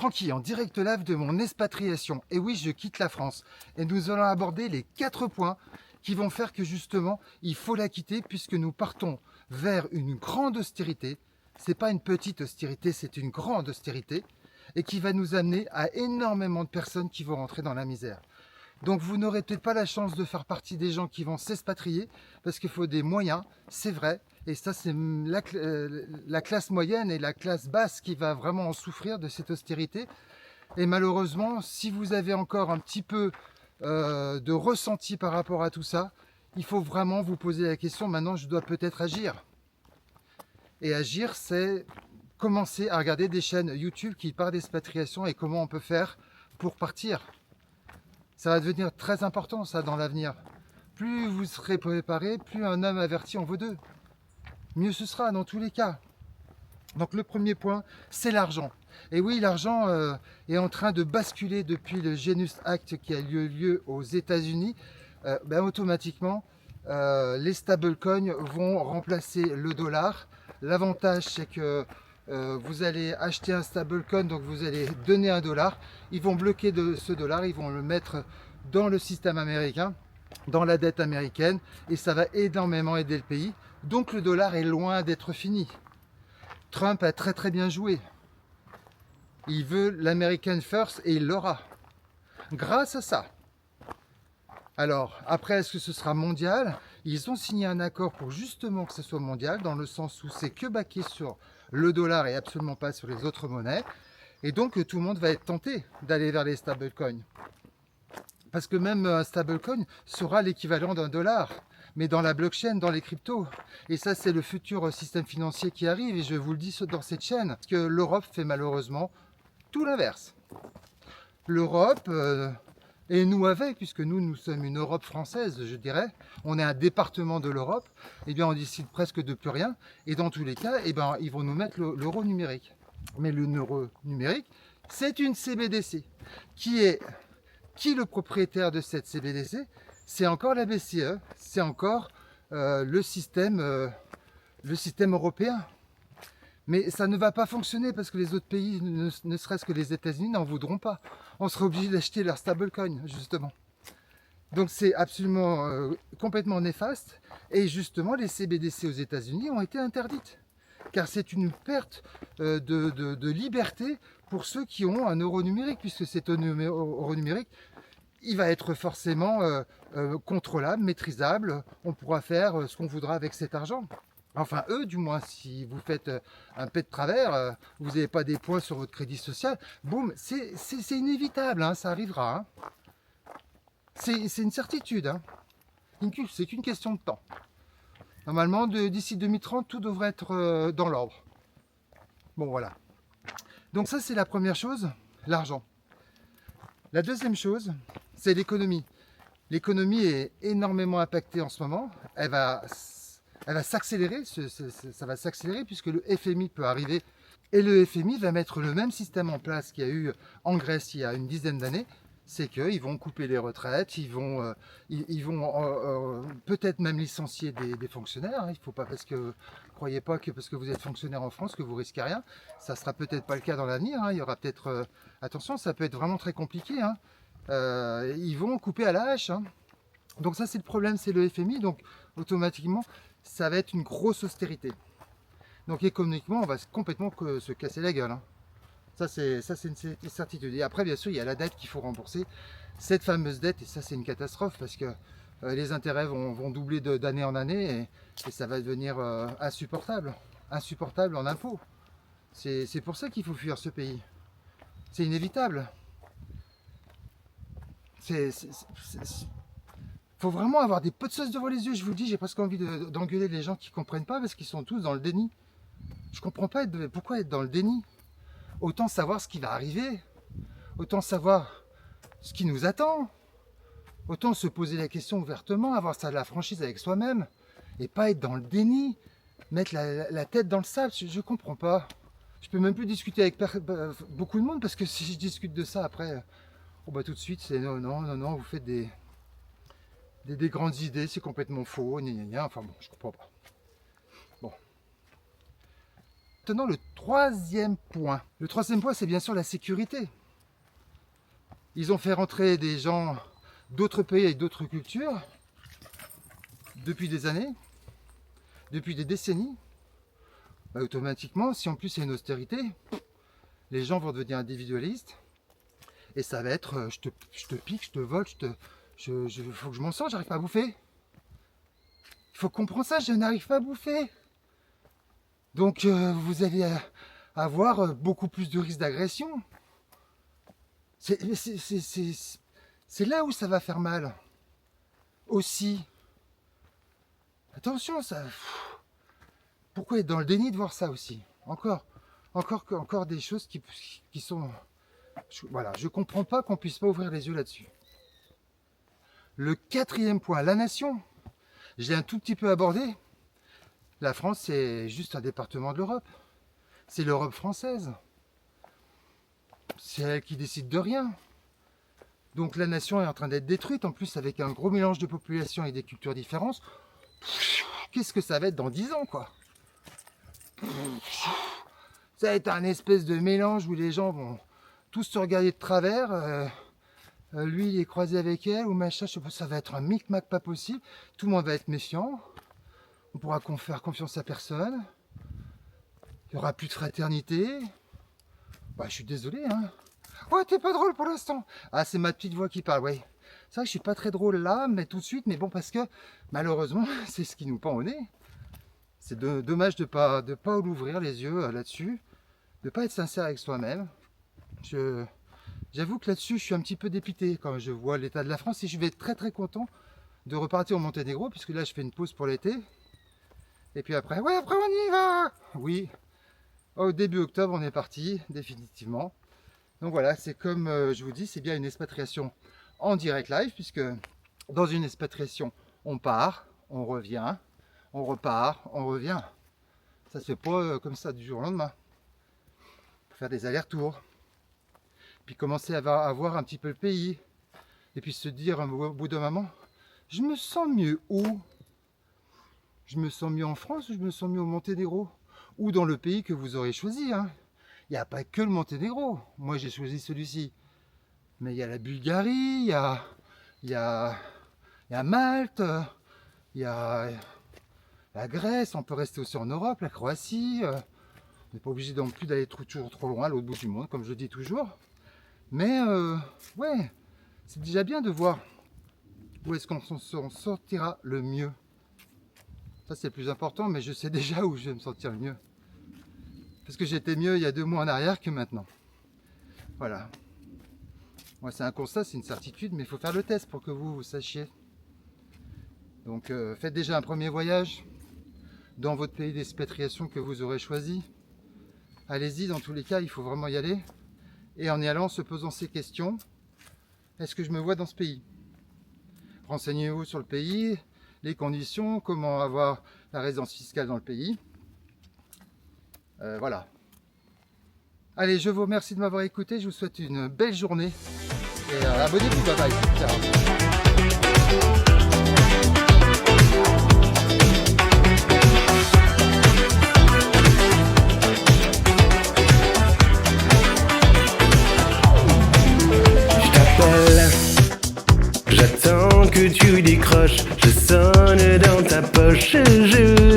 tranquille, en direct live de mon expatriation. Et oui, je quitte la France. Et nous allons aborder les 4 points qui vont faire que justement, il faut la quitter puisque nous partons vers une grande austérité. C'est pas une petite austérité, c'est une grande austérité et qui va nous amener à énormément de personnes qui vont rentrer dans la misère. Donc vous n'aurez peut-être pas la chance de faire partie des gens qui vont s'expatrier parce qu'il faut des moyens, c'est vrai. Et ça, c'est la classe moyenne et la classe basse qui va vraiment en souffrir de cette austérité. Et malheureusement, si vous avez encore un petit peu de ressenti par rapport à tout ça, il faut vraiment vous poser la question, maintenant je dois peut-être agir. Et agir, c'est commencer à regarder des chaînes YouTube qui parlent d'expatriation et comment on peut faire pour partir. Ça va devenir très important ça dans l'avenir. Plus vous serez préparé, plus un homme averti en vaut deux. Mieux ce sera dans tous les cas. Donc le premier point, c'est l'argent. Et oui, l'argent est en train de basculer depuis le Genius Act qui a eu lieu aux États-Unis. Automatiquement, les stablecoins vont remplacer le dollar. L'avantage, c'est que vous allez acheter un stablecoin, donc vous allez donner un dollar. Ils vont bloquer ce dollar, ils vont le mettre dans le système américain, dans la dette américaine, et ça va énormément aider le pays. Donc le dollar est loin d'être fini. Trump a très bien joué. Il veut l'American First et il l'aura. Grâce à ça. Alors, après, est-ce que ce sera mondial? Ils ont signé un accord pour justement que ce soit mondial, dans le sens où c'est que baqué sur le dollar et absolument pas sur les autres monnaies. Et donc, tout le monde va être tenté d'aller vers les stablecoins. Parce que même un stablecoin sera l'équivalent d'un dollar, mais dans la blockchain, dans les cryptos. Et ça, c'est le futur système financier qui arrive, et je vous le dis dans cette chaîne. Parce que l'Europe fait malheureusement tout l'inverse. L'Europe... et nous avec, puisque nous sommes une Europe française, je dirais, on est un département de l'Europe, eh bien on décide presque de plus rien, et dans tous les cas, eh bien, ils vont nous mettre l'euro numérique. Mais l'euro numérique, c'est une CBDC. Qui est le propriétaire de cette CBDC? C'est encore la BCE, c'est encore le système européen. Mais ça ne va pas fonctionner parce que les autres pays, ne serait-ce que les États-Unis, n'en voudront pas. On sera obligé d'acheter leur stablecoin, justement. Donc c'est absolument complètement néfaste. Et justement, les CBDC aux États-Unis ont été interdites. Car c'est une perte de liberté pour ceux qui ont un euro numérique, puisque cet euro numérique, il va être forcément contrôlable, maîtrisable. On pourra faire ce qu'on voudra avec cet argent. Enfin, eux, du moins, si vous faites un pet de travers, vous n'avez pas des points sur votre crédit social, boum, c'est inévitable, hein, ça arrivera. Hein. C'est une certitude. Hein. C'est qu'une question de temps. Normalement, d'ici 2030, tout devrait être dans l'ordre. Bon, voilà. Donc ça, c'est la première chose, l'argent. La deuxième chose, c'est l'économie. L'économie est énormément impactée en ce moment. Elle va s'accélérer, ça va s'accélérer puisque le FMI peut arriver et le FMI va mettre le même système en place qu'il y a eu en Grèce il y a une dizaine d'années, c'est qu'ils vont couper les retraites, ils vont peut-être même licencier des fonctionnaires, hein. Il faut pas, parce que croyez pas que parce que vous êtes fonctionnaire en France que vous risquez rien, ça sera peut-être pas le cas dans l'avenir, hein. Il y aura peut-être, attention, ça peut être vraiment très compliqué, hein. Ils vont couper à la hache, hein. Donc ça c'est le problème, c'est le FMI, donc automatiquement ça va être une grosse austérité. Donc économiquement, on va complètement se casser la gueule. Hein. Ça c'est une certitude. Et après, bien sûr, il y a la dette qu'il faut rembourser. Cette fameuse dette, et ça c'est une catastrophe parce que les intérêts vont doubler d'année en année et ça va devenir insupportable. Insupportable en impôts. C'est pour ça qu'il faut fuir ce pays. C'est inévitable. Faut vraiment avoir des pots de sauce devant les yeux, je vous le dis, j'ai presque envie d'engueuler les gens qui ne comprennent pas parce qu'ils sont tous dans le déni. Je ne comprends pas pourquoi être dans le déni. Autant savoir ce qui va arriver, autant savoir ce qui nous attend, autant se poser la question ouvertement, avoir ça de la franchise avec soi-même, et pas être dans le déni, mettre la tête dans le sable, je ne comprends pas. Je peux même plus discuter avec beaucoup de monde parce que si je discute de ça après, oh bah tout de suite c'est non, vous faites des grandes idées, c'est complètement faux, enfin bon, je comprends pas. Bon. maintenant le troisième point. Le troisième point, c'est bien sûr la sécurité. Ils ont fait rentrer des gens d'autres pays et d'autres cultures depuis des années, depuis des décennies. Bah, automatiquement, si en plus il y a une austérité, les gens vont devenir individualistes et ça va être je te pique, je te vole, faut que je m'en sorte, j'arrive pas à bouffer. Il faut comprendre ça, je n'arrive pas à bouffer. Donc vous allez avoir beaucoup plus de risques d'agression. C'est là où ça va faire mal. Aussi. Attention, ça. Pourquoi être dans le déni de voir ça aussi? Encore des choses qui sont. Voilà, je comprends pas qu'on puisse pas ouvrir les yeux là-dessus. Le quatrième point, la nation. Je l'ai un tout petit peu abordé. La France, c'est juste un département de l'Europe. C'est l'Europe française. C'est elle qui décide de rien. Donc la nation est en train d'être détruite, en plus avec un gros mélange de population et des cultures différentes. Qu'est-ce que ça va être dans 10 ans, quoi? Ça va être un espèce de mélange où les gens vont tous se regarder de travers. Lui, il est croisé avec elle, ou machin, je sais pas, ça va être un micmac pas possible. Tout le monde va être méfiant. On pourra faire confiance à personne. Il n'y aura plus de fraternité. Bah, je suis désolé, hein. Ouais, t'es pas drôle pour l'instant. Ah, c'est ma petite voix qui parle, ouais. C'est vrai que je suis pas très drôle là, mais tout de suite, mais bon, parce que malheureusement, c'est ce qui nous pend au nez. C'est dommage de pas l'ouvrir les yeux là-dessus, de pas être sincère avec soi-même. J'avoue que là-dessus, je suis un petit peu dépité quand je vois l'état de la France et je vais être très très content de repartir au Monténégro, puisque là, je fais une pause pour l'été. Et puis après, ouais, après on y va. Oui, au début octobre, on est parti, définitivement. Donc voilà, c'est comme je vous dis, c'est bien une expatriation en direct live, puisque dans une expatriation, on part, on revient, on repart, on revient. Ça se fait pas comme ça du jour au lendemain. Faut faire des allers-retours. Puis commencer à voir un petit peu le pays. Et puis se dire au bout d'un moment, je me sens mieux où? Je me sens mieux en France ou je me sens mieux au Monténégro? Ou dans le pays que vous aurez choisi, hein. Il n'y a pas que le Monténégro. Moi, j'ai choisi celui-ci. Mais il y a la Bulgarie, il y a Malte, il y a la Grèce. On peut rester aussi en Europe, la Croatie. On n'est pas obligé non plus d'aller toujours trop loin, à l'autre bout du monde, comme je dis toujours. Mais, ouais, c'est déjà bien de voir où est-ce qu'on s'en sortira le mieux. Ça, c'est le plus important, mais je sais déjà où je vais me sentir le mieux. Parce que j'étais mieux il y a 2 mois en arrière que maintenant. Voilà. Moi, c'est un constat, c'est une certitude, mais il faut faire le test pour que vous sachiez. Donc, faites déjà un premier voyage dans votre pays d'expatriation que vous aurez choisi. Allez-y, dans tous les cas, il faut vraiment y aller. Et en y allant, se posant ces questions, est-ce que je me vois dans ce pays? Renseignez-vous sur le pays, les conditions, comment avoir la résidence fiscale dans le pays. Voilà. Allez, je vous remercie de m'avoir écouté. Je vous souhaite une belle journée. Et abonnez-vous, bye bye. Ciao. J'attends que tu décroches, je sonne dans ta poche, je